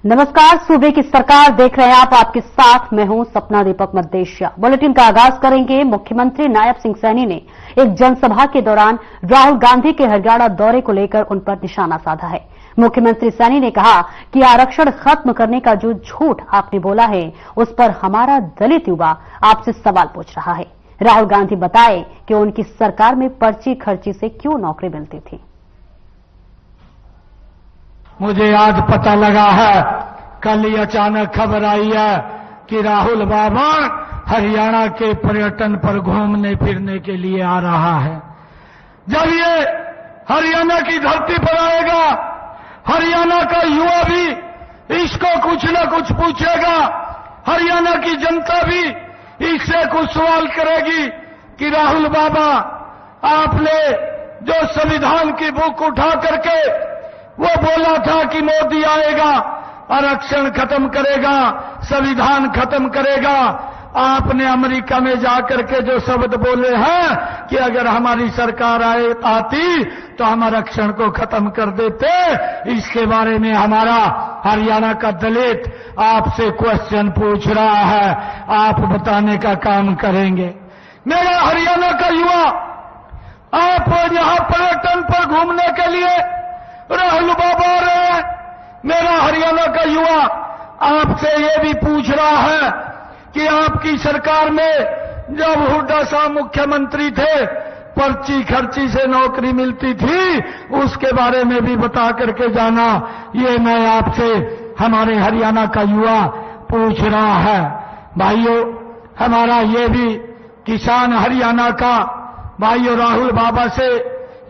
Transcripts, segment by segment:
नमस्कार, सूबे की सरकार देख रहे हैं आप। आपके साथ मैं हूं सपना दीपक मद्देशिया। बुलेटिन का आगाज करेंगे। मुख्यमंत्री नायब सिंह सैनी ने एक जनसभा के दौरान राहुल गांधी के हरियाणा दौरे को लेकर उन पर निशाना साधा है। मुख्यमंत्री सैनी ने कहा कि आरक्षण खत्म करने का जो झूठ आपने बोला है, उस पर हमारा दलित युवा आपसे सवाल पूछ रहा है। राहुल गांधी बताए कि उनकी सरकार में पर्ची खर्ची से क्यों नौकरी मिलती थी। मुझे आज पता लगा है, कल ही अचानक खबर आई है कि राहुल बाबा हरियाणा के पर्यटन पर घूमने फिरने के लिए आ रहा है। जब ये हरियाणा की धरती पर आएगा, हरियाणा का युवा भी इसको कुछ न कुछ पूछेगा। हरियाणा की जनता भी इससे कुछ सवाल करेगी कि राहुल बाबा, आपने जो संविधान की बुक उठा करके वो बोला था कि मोदी आएगा, आरक्षण खत्म करेगा, संविधान खत्म करेगा, आपने अमेरिका में जाकर के जो शब्द बोले हैं कि अगर हमारी सरकार आती तो हम आरक्षण को खत्म कर देते, इसके बारे में हमारा हरियाणा का दलित आपसे क्वेश्चन पूछ रहा है। आप बताने का काम करेंगे। मेरा हरियाणा का युवा, आप यहां पर्यटन पर घूमने के लिए राहुल बाबा आ रहे हैं। मेरा हरियाणा का युवा आपसे ये भी पूछ रहा है कि आपकी सरकार में जब हुड्डा साहब मुख्यमंत्री थे, पर्ची खर्ची से नौकरी मिलती थी, उसके बारे में भी बता करके जाना। ये मैं आपसे हमारे हरियाणा का युवा पूछ रहा है। भाइयों, हमारा ये भी किसान हरियाणा का भाइयों राहुल बाबा से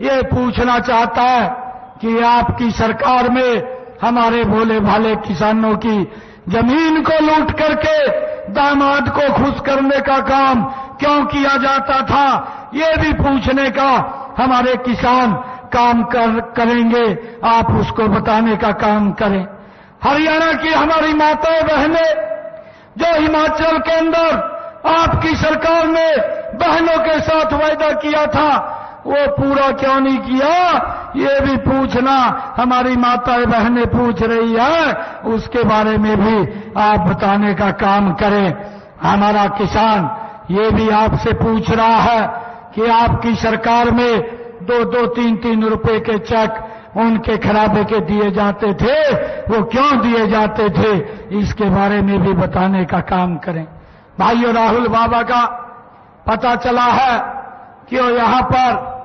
ये पूछना चाहता है कि आपकी सरकार में हमारे भोले भाले किसानों की जमीन को लूट करके दामाद को खुश करने का काम क्यों किया जाता था, ये भी पूछने का हमारे किसान काम करेंगे। आप उसको बताने का काम करें। हरियाणा की हमारी माताएं बहनें जो हिमाचल के अंदर आपकी सरकार ने बहनों के साथ वायदा किया था, वो पूरा क्यों नहीं किया, ये भी पूछना हमारी माताएं बहनें पूछ रही है। उसके बारे में भी आप बताने का काम करें। हमारा किसान ये भी आपसे पूछ रहा है कि आपकी सरकार में 2-2, 3-3 रुपए के चेक उनके खराबे के दिए जाते थे, वो क्यों दिए जाते थे, इसके बारे में भी बताने का काम करें। भाइयों, राहुल बाबा का पता चला है कि वो यहां पर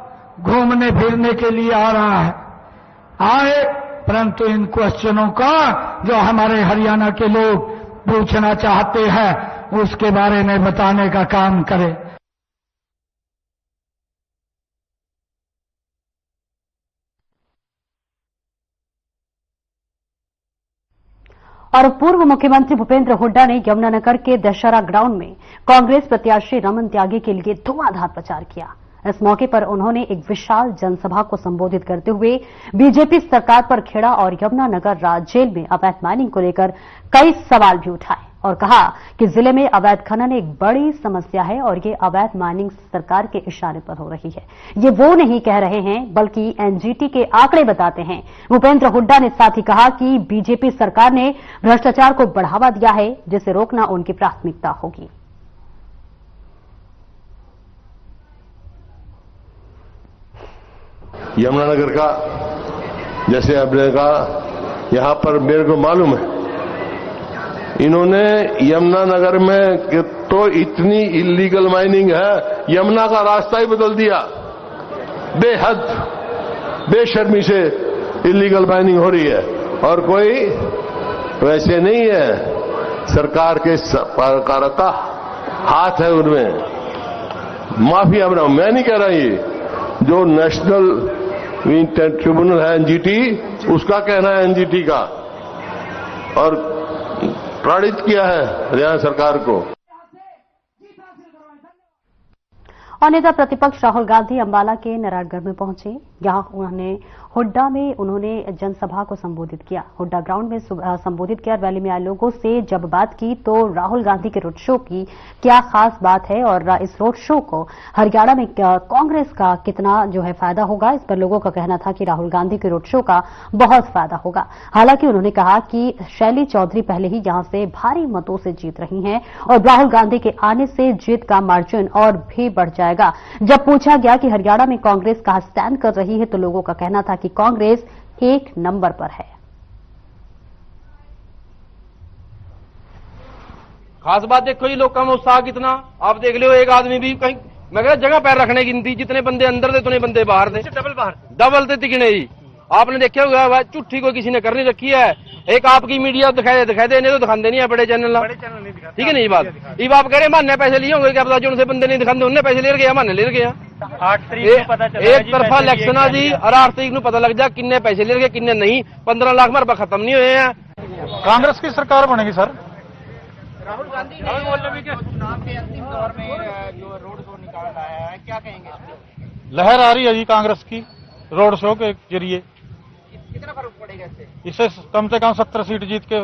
घूमने फिरने के लिए आ रहा है। आए, परंतु इन क्वेश्चनों का जो हमारे हरियाणा के लोग पूछना चाहते हैं, उसके बारे में बताने का काम करें। और पूर्व मुख्यमंत्री भूपेंद्र हुड्डा ने यमुनानगर के दशहरा ग्राउंड में कांग्रेस प्रत्याशी रमन त्यागी के लिए धुआंधार प्रचार किया। इस मौके पर उन्होंने एक विशाल जनसभा को संबोधित करते हुए बीजेपी सरकार पर खेड़ा और यमुनानगर जेल में अवैध माइनिंग को लेकर कई सवाल भी उठाए और कहा कि जिले में अवैध खनन एक बड़ी समस्या है और ये अवैध माइनिंग सरकार के इशारे पर हो रही है। ये वो नहीं कह रहे हैं, बल्कि एनजीटी के आंकड़े बताते हैं। भूपेंद्र हुड्डा ने साथ ही कहा कि बीजेपी सरकार ने भ्रष्टाचार को बढ़ावा दिया है, जिसे रोकना उनकी प्राथमिकता होगी। यमुनानगर का, जैसे आपने कहा, यहां पर मेरे को मालूम है, इन्होंने यमुनानगर में तो इतनी इलीगल माइनिंग है, यमुना का रास्ता ही बदल दिया। बेहद बेशर्मी से इलीगल माइनिंग हो रही है और कोई वैसे नहीं है। सरकार के पत्रकारिता हाथ है उनमें। माफिया बना, मैं नहीं कह रहा, ये जो नेशनल ट्रिब्यूनल है एनजीटी, उसका कहना है, एनजीटी का, और प्रणीत किया है हरियाणा सरकार को। और नेता प्रतिपक्ष राहुल गांधी अंबाला के नारायणगढ़ में पहुंचे। यहां उन्होंने हुड्डा में जनसभा को संबोधित किया। हुड्डा ग्राउंड में संबोधित किया। रैली में आए लोगों से जब बात की तो राहुल गांधी के रोड शो की क्या खास बात है और इस रोड शो को हरियाणा में कांग्रेस का कितना फायदा होगा, इस पर लोगों का कहना था कि राहुल गांधी के रोड शो का बहुत फायदा होगा। हालांकि उन्होंने कहा कि शैली चौधरी पहले ही यहां से भारी मतों से जीत रही हैं और राहुल गांधी के आने से जीत का मार्जिन और भी बढ़ जाएगा। जब पूछा गया कि हरियाणा में कांग्रेस कहां स्टैंड कर रही है तो लोगों का कहना था कि कांग्रेस 1 नंबर पर है। खास बात देखो जी, लोग का उत्साह कितना आप देख लो। एक आदमी भी कहीं मैं कह जगह पैर रखने की नहीं थी, जितने बंदे अंदर थे उतने बंदे बाहर थे। डबल थे तिगने जी। आपने देखा होगा चुट्ठी कोई किसी ने कर नहीं रखी है। एक आपकी मीडिया दिखाई दे नहीं तो दिखाते नहीं है बड़े चैनल, ठीक है नहीं बात। ये आप कह रहे मानने पैसे लिए होंगे, क्या पता जो उनसे बंदे नहीं दिखाते उन्हें पैसे ले गया, मानने ले गया। 8 तारीख को पता चला एक तरफा इलेक्शन आ जी और 8 तारीख को पता लग जा किन्ने पैसे ले गए किन्ने नहीं। 15 लाख हमारे खत्म नहीं हुए हैं। कांग्रेस की सरकार बनेगी सर। राहुल गांधी ने चुनाव के अंतिम दौर में जो रोड शो निकाल आया है, क्या कहेंगे इस पर? लहर आ रही है जी कांग्रेस की रोड शो के जरिए। कितना फर्क पड़ेगा इससे? इससे कम से कम 70 सीट जीत के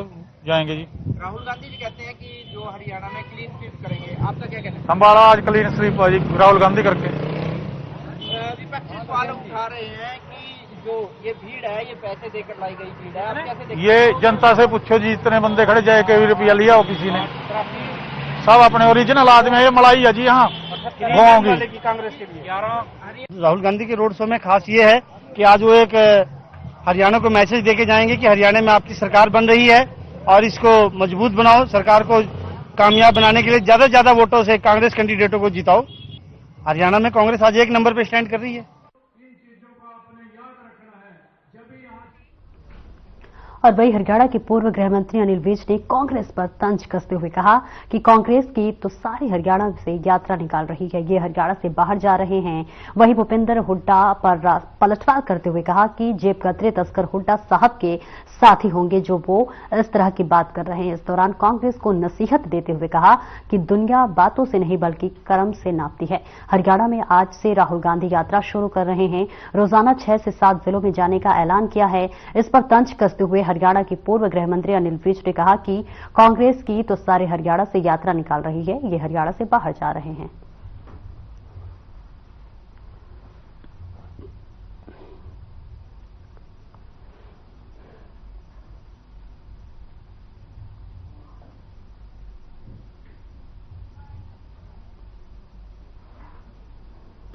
जाएंगे जी। राहुल गांधी जी कहते हैं कि जो हरियाणा में क्लीन स्वीप करेंगे, आपका क्या कहना है? अंबाला आज क्लीन स्वीप जी राहुल गांधी करके। विपक्षी सवाल उठा रहे हैं कि जो ये भीड़ है ये पैसे देकर लाई गई भीड़ है, आप कैसे देखते हैं? ये जनता से पूछो जी, इतने बंदे खड़े जाए के रुपया लिया हो किसी ने? सब अपने ओरिजिनल आदमी है। ये मलाई है जी यहाँ होंगी कांग्रेस के लिए। राहुल गांधी के रोड शो में खास ये है कि आज वो एक हरियाणा को मैसेज देके जाएंगे कि हरियाणा में आपकी सरकार बन रही है और इसको मजबूत बनाओ। सरकार को कामयाब बनाने के लिए ज्यादा से ज्यादा वोटों से कांग्रेस कैंडिडेटों को जिताओ। हरियाणा में कांग्रेस आज 1 नंबर पे स्टैंड कर रही है। और वही हरियाणा के पूर्व गृह मंत्री अनिल विज ने कांग्रेस पर तंज कसते हुए कहा कि कांग्रेस की तो सारी हरियाणा से यात्रा निकाल रही है, ये हरियाणा से बाहर जा रहे हैं। वहीं भूपेंद्र हुड्डा पर पलटवार करते हुए कहा कि जेब कतरे तस्कर हुड्डा साहब के साथी होंगे जो वो इस तरह की बात कर रहे हैं। इस दौरान कांग्रेस को नसीहत देते हुए कहा कि दुनिया बातों से नहीं बल्कि कर्म से नापती है। हरियाणा में आज से राहुल गांधी यात्रा शुरू कर रहे हैं। रोजाना 6 से 7 जिलों में जाने का ऐलान किया है। इस पर तंज कसते हुए हरियाणा के पूर्व गृह मंत्री अनिल विज ने कहा कि कांग्रेस की तो सारे हरियाणा से यात्रा निकाल रही है, ये हरियाणा से बाहर जा रहे हैं।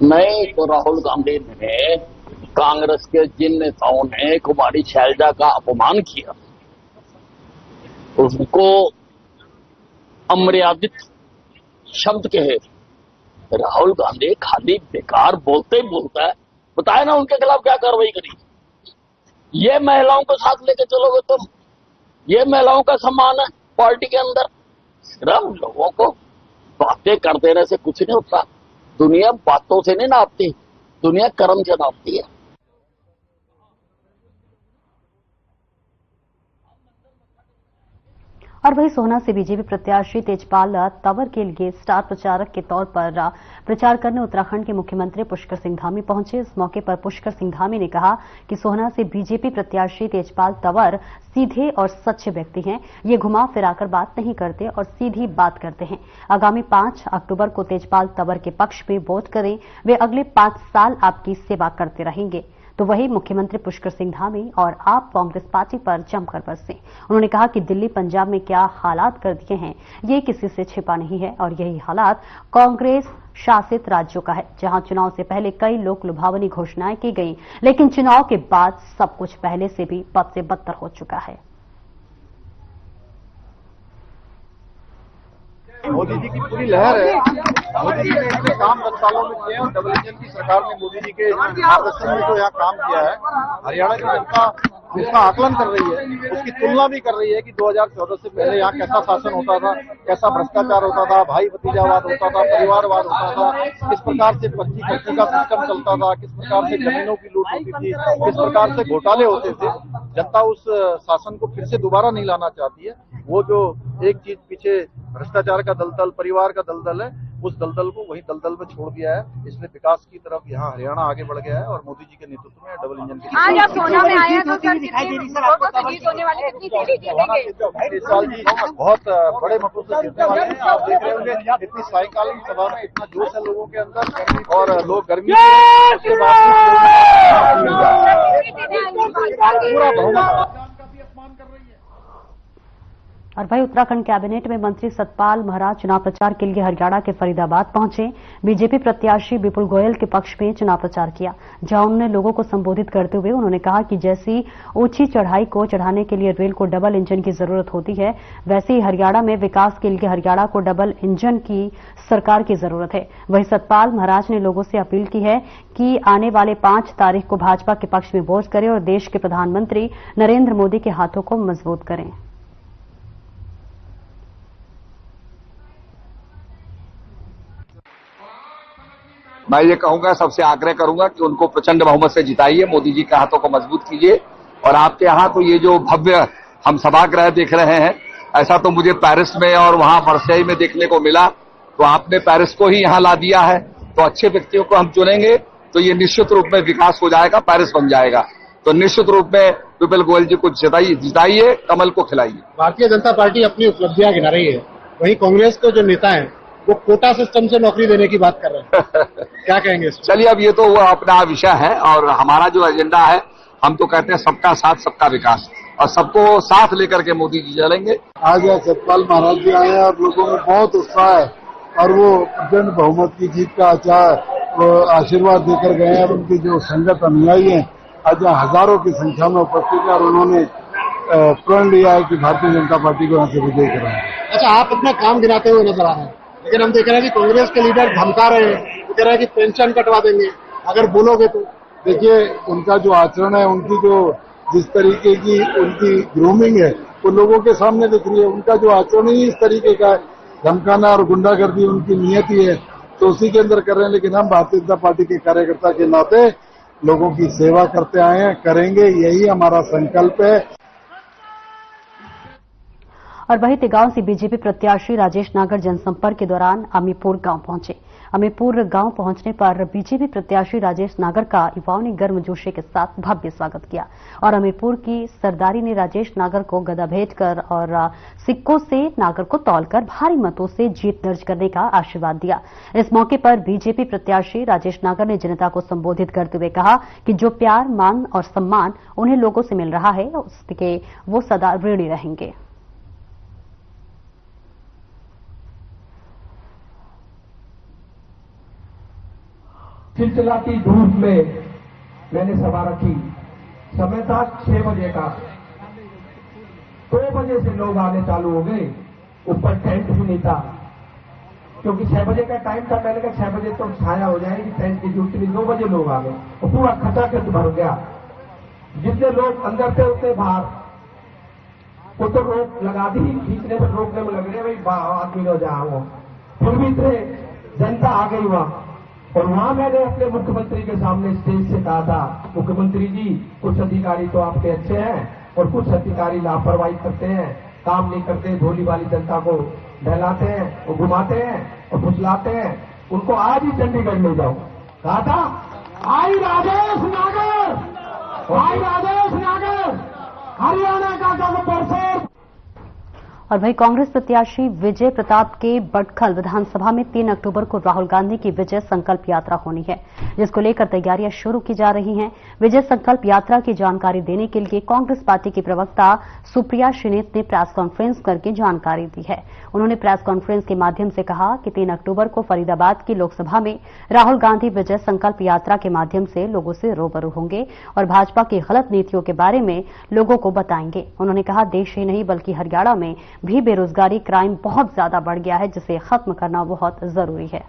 नहीं तो राहुल गांधी ने कांग्रेस के जिन नेताओं ने कुमारी शैलजा का अपमान किया उनको अमर्यादित शब्द कहे। राहुल गांधी खाली बेकार बोलते ही बोलता है। बताए ना उनके खिलाफ क्या कार्रवाई करी। ये महिलाओं को साथ लेके चलोगे तुम, ये महिलाओं का सम्मान है पार्टी के अंदर। सिर्फ लोगों को बातें कर देने से कुछ नहीं होता। दुनिया बातों से नहीं नापती, दुनिया कर्म से नापती है। और वही सोहना से बीजेपी प्रत्याशी तेजपाल तंवर के लिए स्टार प्रचारक के तौर पर प्रचार करने उत्तराखंड के मुख्यमंत्री पुष्कर सिंह धामी पहुंचे। इस मौके पर पुष्कर सिंह धामी ने कहा कि सोहना से बीजेपी प्रत्याशी तेजपाल तंवर सीधे और सच्चे व्यक्ति हैं। ये घुमा फिराकर बात नहीं करते और सीधी बात करते हैं। आगामी 5 अक्टूबर को तेजपाल तंवर के पक्ष में वोट करें। वे अगले 5 साल आपकी सेवा करते रहेंगे। तो वही मुख्यमंत्री पुष्कर सिंह धामी और आप कांग्रेस पार्टी पर जमकर बरसे। उन्होंने कहा कि दिल्ली पंजाब में क्या हालात कर दिए हैं ये किसी से छिपा नहीं है और यही हालात कांग्रेस शासित राज्यों का है, जहां चुनाव से पहले कई लोक लुभावनी घोषणाएं की गई, लेकिन चुनाव के बाद सब कुछ पहले से भी बद से बदतर हो चुका है। मोदी जी की पूरी लहर है। मोदी जी ने इतने काम 10 सालों में किए और डबल इंजन की सरकार ने मोदी जी के मार्गदर्शन में जो यहाँ काम किया है, हरियाणा की जनता उसका आकलन कर रही है, उसकी तुलना भी कर रही है कि 2014 से पहले यहाँ कैसा शासन होता था, कैसा भ्रष्टाचार होता था, भाई भतीजावाद होता था, परिवारवाद होता था, किस प्रकार से पर्ची खर्ची का सिस्टम चलता था, किस प्रकार से जमीनों की लूट होती थी, किस प्रकार से घोटाले होते थे। जनता उस शासन को फिर से दोबारा नहीं लाना चाहती है। वो जो एक चीज पीछे भ्रष्टाचार का दलदल, परिवार का दलदल है, उस दलदल को वही दलदल में छोड़ दिया है। इसलिए विकास की तरफ यहाँ हरियाणा आगे बढ़ गया है और मोदी जी के नेतृत्व में डबल इंजन की आज आप सोना में आए हैं तो सर कितनी वोटों से जीत होने वाली, कितनी सीटें जीतेंगे? इस साल जी बहुत बड़े मतों से जीतने वाले हैं। आप देख रहे होंगे इतनी सायकालीन सभा में इतना जोश है लोगों के अंदर और लोग गर्मी उसके पूरा बहुमत। और भाई उत्तराखंड कैबिनेट में मंत्री सतपाल महाराज चुनाव प्रचार के लिए हरियाणा के फरीदाबाद पहुंचे। बीजेपी प्रत्याशी विपुल गोयल के पक्ष में चुनाव प्रचार किया, जहां उन्होंने लोगों को संबोधित करते हुए उन्होंने कहा कि जैसी ऊंची चढ़ाई को चढ़ाने के लिए रेल को डबल इंजन की जरूरत होती है, वैसे ही हरियाणा में विकास के लिए हरियाणा को डबल इंजन की सरकार की जरूरत है। वहीं सतपाल महाराज ने लोगों से अपील की है कि आने वाले 5 तारीख को भाजपा के पक्ष में वोट करें और देश के प्रधानमंत्री नरेंद्र मोदी के हाथों को मजबूत करें। मैं ये कहूंगा, सबसे आग्रह करूंगा कि उनको प्रचंड बहुमत से जिताइए, मोदी जी के हाथों को मजबूत कीजिए। और आपके यहाँ तो ये जो भव्य हम सभागृह देख रहे हैं, ऐसा तो मुझे पेरिस में और वहां वर्साई में देखने को मिला, तो आपने पेरिस को ही यहाँ ला दिया है। तो अच्छे व्यक्तियों को हम चुनेंगे तो ये निश्चित रूप में विकास हो जाएगा, पेरिस बन जाएगा। तो निश्चित रूप में विपुल गोयल जी को जिताइए, कमल को खिलाइए। भारतीय जनता पार्टी अपनी उपलब्धियां गिना रही है, वहीं कांग्रेस के जो नेता हैं वो कोटा सिस्टम से नौकरी देने की बात कर रहे हैं। क्या कहेंगे? चलिए, अब ये तो वो अपना विषय है और हमारा जो एजेंडा है, हम तो कहते हैं सबका साथ सबका विकास, और सबको साथ लेकर के मोदी जी चलेंगे। आज सतपाल महाराज जी आए और लोगों में बहुत उत्साह है और वो प्रचंड बहुमत की जीत का आशीर्वाद देकर गए हैं। उनकी जो संगत अनुयायी है आज यहाँ हजारों की संख्या में उपस्थित है और उन्होंने प्रण लिया है कि भारतीय जनता पार्टी को यहाँ से विजयी कराएंगे। अच्छा, आप अपना काम गिनाते हुए नजर आ रहे हैं, लेकिन हम देख रहे हैं कि कांग्रेस के लीडर धमका रहे हैं, वो कह रहे हैं कि पेंशन कटवा देंगे अगर बोलोगे तो। देखिए, उनका जो आचरण है, उनकी जो जिस तरीके की उनकी ग्रूमिंग है वो लोगों के सामने दिख रही है। उनका जो आचरण ही इस तरीके का है, धमकाना और गुंडागर्दी उनकी नियत ही है, तो उसी के अंदर कर रहे हैं। लेकिन हम भारतीय जनता पार्टी के कार्यकर्ता के नाते लोगों की सेवा करते आए हैं, करेंगे, यही हमारा संकल्प है। और वहीं तिगांव से बीजेपी प्रत्याशी राजेश नागर जनसंपर्क के दौरान अमीपुर गांव पहुंचे। अमीपुर गांव पहुंचने पर बीजेपी प्रत्याशी राजेश नागर का युवाओं ने गर्मजोशी के साथ भव्य स्वागत किया और अमीपुर की सरदारी ने राजेश नागर को गदा भेंटकर और सिक्कों से नागर को तौलकर भारी मतों से जीत दर्ज करने का आशीर्वाद दिया। इस मौके पर बीजेपी प्रत्याशी राजेश नागर ने जनता को संबोधित करते हुए कहा कि जो प्यार, मान और सम्मान उन्हें लोगों से मिल रहा है, उसके वो सदा ऋणी रहेंगे। चिलचिलाती धूप में मैंने सभा रखी। समय था 6 बजे का, 2 बजे से लोग आने चालू हो गए। ऊपर टेंट भी नहीं था, क्योंकि 6 बजे का टाइम था। मैंने कहा 6 बजे तो छाया हो जाएगी, टेंट की ड्यूटी नहीं। 2 बजे लोग आ गए और पूरा खचाखच भर गया। जितने लोग अंदर थे उतने बाहर। वो तो रोक लगा दी, खींचने पर रोकने में लग रहे, भाई आदमी हो जाओ। फिर भी इतने जनता आ गई वहां, और वहां मैंने अपने मुख्यमंत्री के सामने स्टेज से कहा था, मुख्यमंत्री जी, कुछ अधिकारी तो आपके अच्छे हैं और कुछ अधिकारी लापरवाही करते हैं, काम नहीं करते, भोली वाली जनता को बहलाते हैं और घुमाते हैं और फुसलाते हैं। उनको आज ही चंडीगढ़ ले जाओ। कहा था, आई राजेश नागर, आई राजेश नागर, हरियाणा का गवर्नर। और वहीं कांग्रेस प्रत्याशी विजय प्रताप के बटखल विधानसभा में 3 अक्टूबर को राहुल गांधी की विजय संकल्प यात्रा होनी है, जिसको लेकर तैयारियां शुरू की जा रही हैं। विजय संकल्प यात्रा की जानकारी देने के लिए कांग्रेस पार्टी की प्रवक्ता सुप्रिया श्रीनेत ने प्रेस कॉन्फ्रेंस करके जानकारी दी है। उन्होंने प्रेस कॉन्फ्रेंस के माध्यम से कहा कि 3 अक्टूबर को फरीदाबाद की लोकसभा में राहुल गांधी विजय संकल्प यात्रा के माध्यम से लोगों से रूबरू होंगे और भाजपा की गलत नीतियों के बारे में लोगों को बताएंगे। उन्होंने कहा, देश ही नहीं बल्कि हरियाणा में भी बेरोजगारी, क्राइम बहुत ज्यादा बढ़ गया है, जिसे खत्म करना बहुत जरूरी है।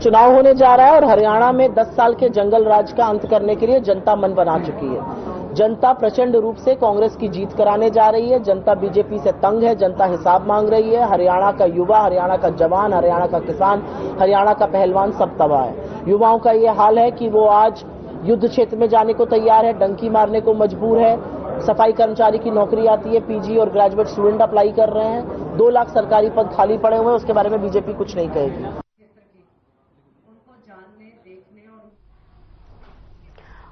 चुनाव होने जा रहा है और हरियाणा में 10 साल के जंगल राज का अंत करने के लिए जनता मन बना चुकी है। जनता प्रचंड रूप से कांग्रेस की जीत कराने जा रही है। जनता बीजेपी से तंग है, जनता हिसाब मांग रही है। हरियाणा का युवा, हरियाणा का जवान, हरियाणा का किसान, हरियाणा का पहलवान सब तबाह है। युवाओं का ये हाल है कि वो आज युद्ध क्षेत्र में जाने को तैयार है, डंकी मारने को मजबूर है, सफाई कर्मचारी की नौकरी आती है, पीजी और ग्रेजुएट स्टूडेंट अप्लाई कर रहे हैं, 2 लाख सरकारी पद खाली पड़े हुए हैं, उसके बारे में बीजेपी कुछ नहीं कहेगी।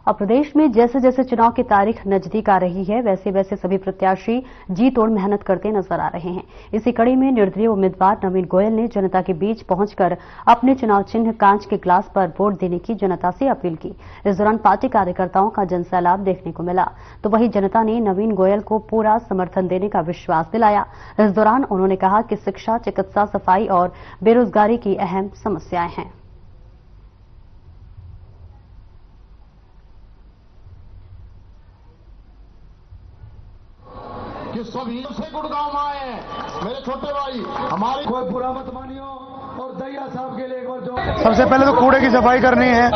और प्रदेश में जैसे जैसे चुनाव की तारीख नजदीक आ रही है, वैसे वैसे सभी प्रत्याशी जी तोड़ मेहनत करते नजर आ रहे हैं। इसी कड़ी में निर्दलीय उम्मीदवार नवीन गोयल ने जनता के बीच पहुंचकर अपने चुनाव चिन्ह कांच के ग्लास पर वोट देने की जनता से अपील की। इस दौरान पार्टी कार्यकर्ताओं का जनसैलाब देखने को मिला, तो वहीं जनता ने नवीन गोयल को पूरा समर्थन देने का विश्वास दिलाया। इस दौरान उन्होंने कहा कि शिक्षा, चिकित्सा, सफाई और बेरोजगारी की अहम समस्याएं हैं। कि सभी से गुड़गांव आए मेरे छोटे भाई, हमारी कोई बुरा मत मानियो और दैया साहब के लिए एक बार जो सबसे पहले तो कूड़े की सफाई करनी है,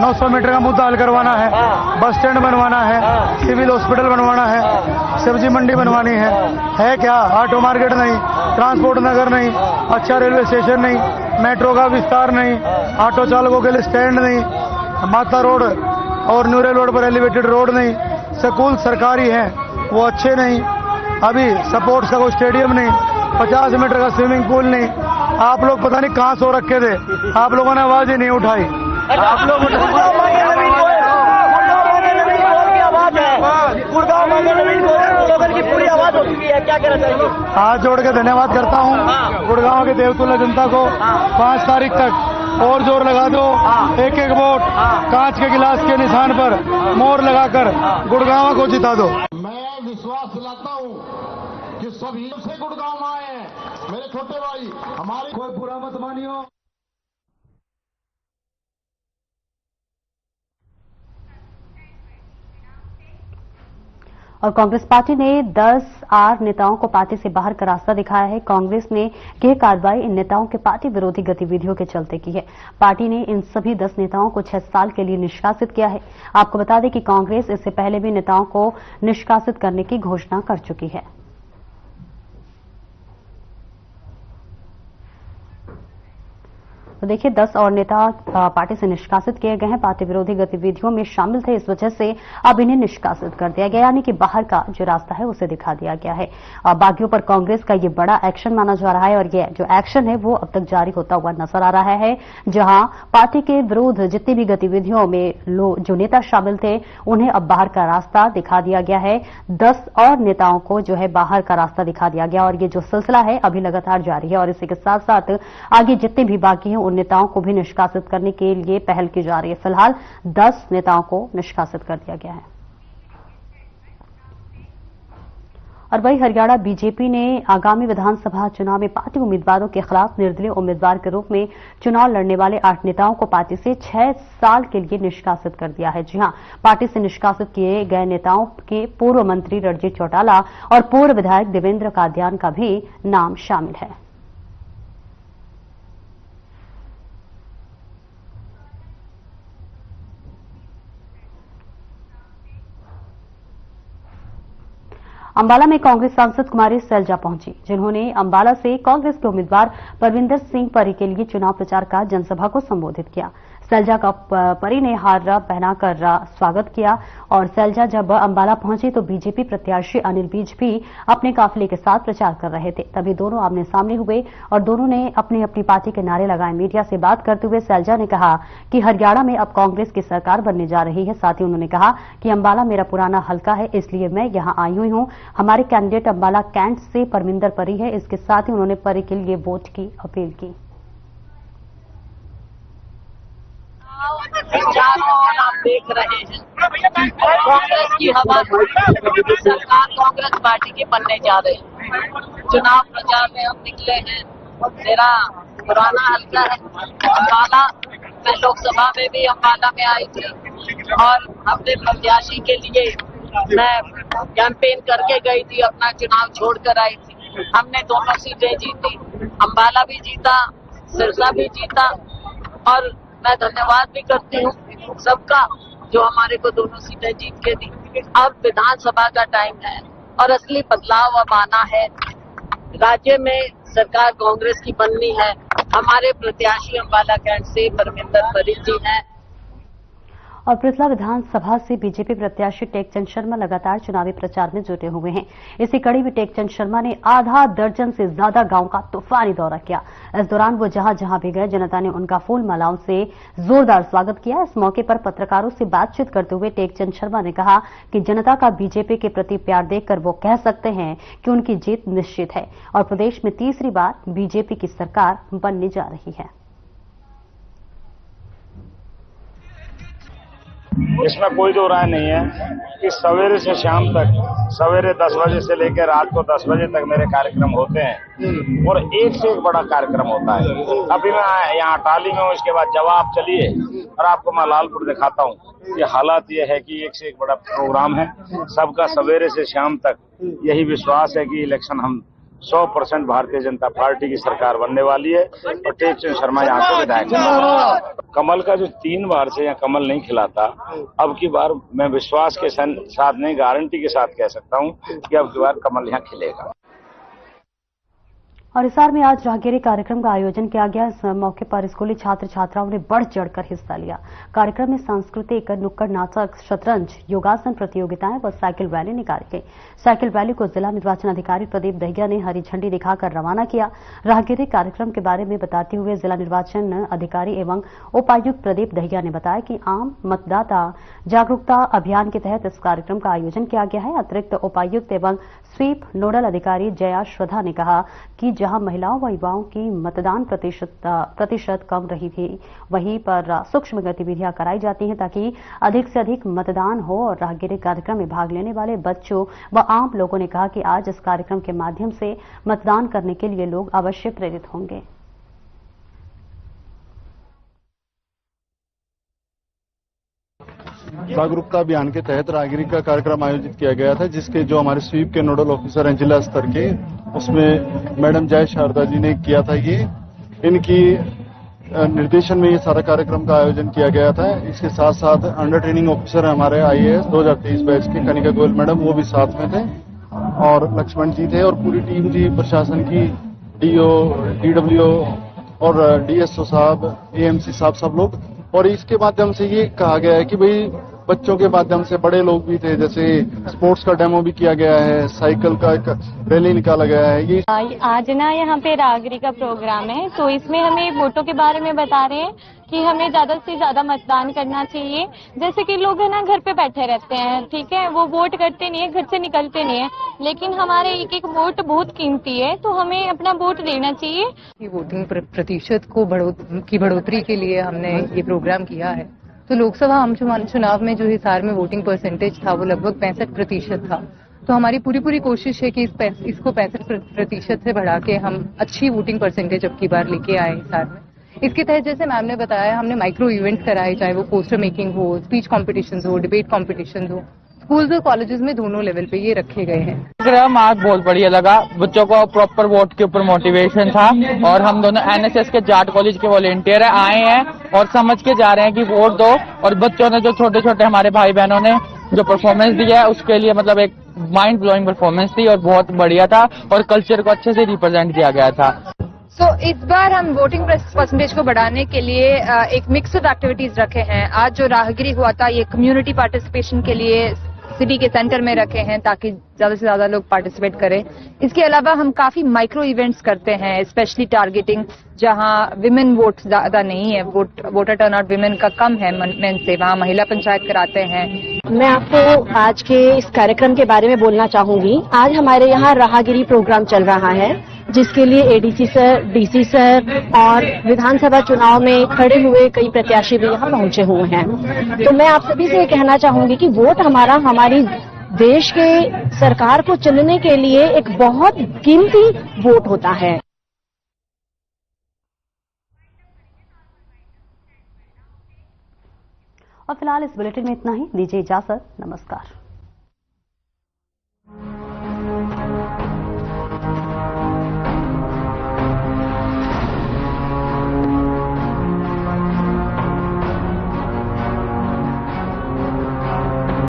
900 मीटर का मुद्दा हल करवाना है, बस स्टैंड बनवाना है, सिविल हॉस्पिटल बनवाना है, सब्जी मंडी बनवानी है क्या? ऑटो मार्केट नहीं, ट्रांसपोर्ट नगर नहीं, अच्छा रेलवे स्टेशन नहीं, मेट्रो का विस्तार नहीं, ऑटो चालकों के लिए स्टैंड नहीं, माता रोड और न्यूरे रोड पर एलिवेटेड रोड नहीं, स्कूल सरकारी है वो अच्छे नहीं, अभी स्पोर्ट्स का कोई स्टेडियम नहीं, 50 मीटर का स्विमिंग पूल नहीं। आप लोग पता नहीं कहां सो रखे थे, आप लोगों ने आवाज ही नहीं उठाई। आप लोग पूरी आवाज हो चुकी है, क्या कहना चाहिए? हाथ जोड़ के धन्यवाद करता हूं गुड़गांव के देवतुल्य जनता को। 5 तारीख तक और जोर लगा दो, एक एक वोट कांच के गिलास के निशान पर मोहर लगाकर गुड़गांव को जिता दो। मैं विश्वास दिलाता हूं कि सभी से गुड़गांव आए मेरे छोटे भाई, हमारी कोई बुरा मत मानियो। और कांग्रेस पार्टी ने 10 आर नेताओं को पार्टी से बाहर का रास्ता दिखाया है। कांग्रेस ने यह कार्रवाई इन नेताओं के पार्टी विरोधी गतिविधियों के चलते की है। पार्टी ने इन सभी 10 नेताओं को 6 साल के लिए निष्कासित किया है। आपको बता दें कि कांग्रेस इससे पहले भी नेताओं को निष्कासित करने की घोषणा कर चुकी है। तो देखिए 10 और नेता पार्टी से निष्कासित किए गए हैं, पार्टी विरोधी गतिविधियों में शामिल थे, इस वजह से अब इन्हें निष्कासित कर दिया गया, यानी कि बाहर का जो रास्ता है उसे दिखा दिया गया है। बागियों पर कांग्रेस का ये बड़ा एक्शन माना जा रहा है और ये जो एक्शन है वो अब तक जारी होता हुआ नजर आ रहा है, जहां पार्टी के विरुद्ध जितनी भी गतिविधियों में जो नेता शामिल थे उन्हें अब बाहर का रास्ता दिखा दिया गया है। 10 और नेताओं को जो है बाहर का रास्ता दिखा दिया गया और ये जो सिलसिला है अभी लगातार जारी है और इसी के साथ साथ आगे जितने भी बाकी हैं उन नेताओं को भी निष्कासित करने के लिए पहल की जा रही है। फिलहाल 10 नेताओं को निष्कासित कर दिया गया है। और वही हरियाणा बीजेपी ने आगामी विधानसभा चुनाव में पार्टी उम्मीदवारों के खिलाफ निर्दलीय उम्मीदवार के रूप में चुनाव लड़ने वाले 8 नेताओं को पार्टी से 6 साल के लिए निष्कासित कर दिया है। जी हां, पार्टी से निष्कासित किए गए नेताओं के पूर्व मंत्री रणजीत चौटाला और पूर्व विधायक देवेंद्र कादियान का भी नाम शामिल है। अंबाला में कांग्रेस सांसद कुमारी सैलजा पहुंची, जिन्होंने अंबाला से कांग्रेस के उम्मीदवार परविंदर सिंह परी के लिए चुनाव प्रचार का जनसभा को संबोधित किया। सैलजा का परी ने हार पहनाकर स्वागत किया और सैलजा जब अंबाला पहुंची तो बीजेपी प्रत्याशी अनिल विज भी अपने काफिले के साथ प्रचार कर रहे थे। तभी दोनों आमने सामने हुए और दोनों ने अपनी अपनी पार्टी के नारे लगाए। मीडिया से बात करते हुए सैलजा ने कहा कि हरियाणा में अब कांग्रेस की सरकार बनने जा रही है। साथ ही उन्होंने कहा कि अंबाला मेरा पुराना हलका है, इसलिए मैं यहां आई हुई हूं। हमारे कैंडिडेट अंबाला कैंट से परमिंदर परी है। इसके साथ ही उन्होंने परी के लिए वोट की अपील की। चारों ओर आप देख रहे हैं कांग्रेस की हवा, सरकार कांग्रेस पार्टी की बनने जा रही है। चुनाव प्रचार में हम निकले हैं। मेरा पुराना हल्का है अंबाला, मैं लोकसभा में भी अंबाला में आई थी और अपने प्रत्याशी के लिए मैं कैंपेन करके गई थी, अपना चुनाव छोड़कर आई थी। हमने दोनों सीटें जीती, अंबाला भी जीता, सिरसा भी जीता और मैं धन्यवाद भी करती हूँ सबका जो हमारे को दोनों सीटें जीत के दी। अब विधानसभा का टाइम है और असली बदलाव अब आना है। राज्य में सरकार कांग्रेस की बननी है। हमारे प्रत्याशी अंबाला कैंट से परमिंदर परी जी हैं। और पृथला विधानसभा से बीजेपी प्रत्याशी टेकचंद शर्मा लगातार चुनावी प्रचार में जुटे हुए हैं। इसी कड़ी में टेकचंद शर्मा ने आधा दर्जन से ज्यादा गांव का तूफानी दौरा किया। इस दौरान वो जहां जहां भी गए जनता ने उनका फूल मालाओं से जोरदार स्वागत किया। इस मौके पर पत्रकारों से बातचीत करते हुए टेकचंद शर्मा ने कहा कि जनता का बीजेपी के प्रति प्यार देखकर वो कह सकते हैं कि उनकी जीत निश्चित है और प्रदेश में तीसरी बार बीजेपी की सरकार बनने जा रही है। इसमें कोई दो राय नहीं है कि सवेरे से शाम तक, सवेरे 10 बजे से लेकर रात को 10 बजे तक मेरे कार्यक्रम होते हैं और एक से एक बड़ा कार्यक्रम होता है। अभी मैं यहाँ अटाली में हूँ, इसके बाद जवाब चलिए और आपको मैं लालपुर दिखाता हूँ। ये हालात ये है कि एक से एक बड़ा प्रोग्राम है। सबका सवेरे से शाम तक यही विश्वास है कि इलेक्शन हम 100% भारतीय जनता पार्टी की सरकार बनने वाली है और टेकचंद शर्मा यहाँ के विधायक। कमल का जो 3 बार से यहाँ कमल नहीं खिलाता, अब की बार मैं विश्वास के साथ नहीं, गारंटी के साथ कह सकता हूँ कि अब की बार कमल यहाँ खिलेगा। और हिसार में आज राहगिरी कार्यक्रम का आयोजन किया गया। इस मौके पर स्कूली छात्र छात्राओं ने बढ़ चढ़कर हिस्सा लिया। कार्यक्रम में सांस्कृतिक नुक्कड़ नाटक, शतरंज, योगासन प्रतियोगिताएं व साइकिल रैली निकाली गई। साइकिल रैली को जिला निर्वाचन अधिकारी प्रदीप दहिया ने हरी झंडी दिखाकर रवाना किया। राहगिरी कार्यक्रम के बारे में बताते हुए जिला निर्वाचन अधिकारी एवं उपायुक्त प्रदीप दहिया ने बताया कि आम मतदाता जागरूकता अभियान के तहत इस कार्यक्रम का आयोजन किया गया है। अतिरिक्त उपायुक्त एवं स्वीप नोडल अधिकारी जया श्रद्धा ने कहा कि जहां महिलाओं व युवाओं की मतदान प्रतिशत कम रही थी, वहीं पर सूक्ष्म गतिविधियां कराई जाती हैं ताकि अधिक से अधिक मतदान हो। और राहगिरी कार्यक्रम में भाग लेने वाले बच्चों व आम लोगों ने कहा कि आज इस कार्यक्रम के माध्यम से मतदान करने के लिए लोग अवश्य प्रेरित होंगे। जागरूकता अभियान के तहत राहगिरी का कार्यक्रम आयोजित किया गया था, जिसके जो हमारे स्वीप के नोडल ऑफिसर हैं जिला स्तर के, उसमें मैडम जय शारदा जी ने किया था। ये इनकी निर्देशन में ये सारा कार्यक्रम का आयोजन किया गया था। इसके साथ साथ अंडर ट्रेनिंग ऑफिसर हमारे IAS 2023 बैच के कनिका गोयल मैडम, वो भी साथ में थे और लक्ष्मण जी थे और पूरी टीम थी प्रशासन की, DO, DWO और DSO साहब, AMC साहब, सब लोग। और इसके माध्यम से ये कहा गया है कि भाई बच्चों के माध्यम से बड़े लोग भी थे, जैसे स्पोर्ट्स का डेमो भी किया गया है, साइकिल का एक रैली निकाला गया है। ये आज ना यहाँ पे राहगिरी का प्रोग्राम है, तो इसमें हमें वोटों के बारे में बता रहे हैं कि हमें ज्यादा से ज्यादा मतदान करना चाहिए। जैसे कि लोग है ना घर पे बैठे रहते हैं, ठीक है, वो वोट करते नहीं है, घर से निकलते नहीं है, लेकिन हमारे एक एक वोट बहुत कीमती है, तो हमें अपना वोट देना चाहिए। वोटिंग प्रतिशत को बढ़ोतरी के लिए हमने ये प्रोग्राम किया है। तो लोकसभा आम चुनाव में जो हिसार में वोटिंग परसेंटेज था वो लगभग 65% था। तो हमारी पूरी कोशिश है कि इसको 65% से बढ़ा के हम अच्छी वोटिंग परसेंटेज अब की बार लेके आए हिसार में। इसके तहत जैसे मैम ने बताया, हमने माइक्रो इवेंट कराए, चाहे वो पोस्टर मेकिंग हो, स्पीच कॉम्पिटिशन हो, डिबेट कॉम्पिटिशन हो, स्कूल्स और कॉलेजेस में दोनों लेवल पे ये रखे गए हैं। प्रोग्राम आज बहुत बढ़िया लगा। बच्चों को प्रॉपर वोट के ऊपर मोटिवेशन था और हम दोनों NSS के जाट कॉलेज के वॉलेंटियर आए हैं और समझ के जा रहे हैं कि वोट दो। और बच्चों ने जो छोटे छोटे हमारे भाई बहनों ने जो परफॉर्मेंस दिया है, उसके लिए मतलब एक माइंड ब्लोइंग परफॉर्मेंस थी और बहुत बढ़िया था और कल्चर को अच्छे से रिप्रेजेंट किया गया था। इस बार हम वोटिंग परसेंटेज को बढ़ाने के लिए एक मिक्स ऑफ एक्टिविटीज रखे हैं। आज जो राहगिरी हुआ था, ये कम्युनिटी पार्टिसिपेशन के लिए सिटी के सेंटर में रखे हैं ताकि ज्यादा से ज्यादा लोग पार्टिसिपेट करें। इसके अलावा हम काफी माइक्रो इवेंट्स करते हैं, स्पेशली टारगेटिंग, जहां विमेन वोट ज्यादा नहीं है, वोटर टर्नआउट विमेन का कम है मेन से, वहां महिला पंचायत कराते हैं। मैं आपको आज के इस कार्यक्रम के बारे में बोलना चाहूंगी। आज हमारे यहाँ राहगिरी प्रोग्राम चल रहा है, जिसके लिए ADC सर, DC सर और विधानसभा चुनाव में खड़े हुए कई प्रत्याशी भी यहाँ पहुंचे हुए हैं। तो मैं आप सभी से ये कहना चाहूंगी कि वोट हमारी देश के सरकार को चुनने के लिए एक बहुत कीमती वोट होता है। और फिलहाल इस बुलेटिन में इतना ही। दीजिए इजाजत। नमस्कार।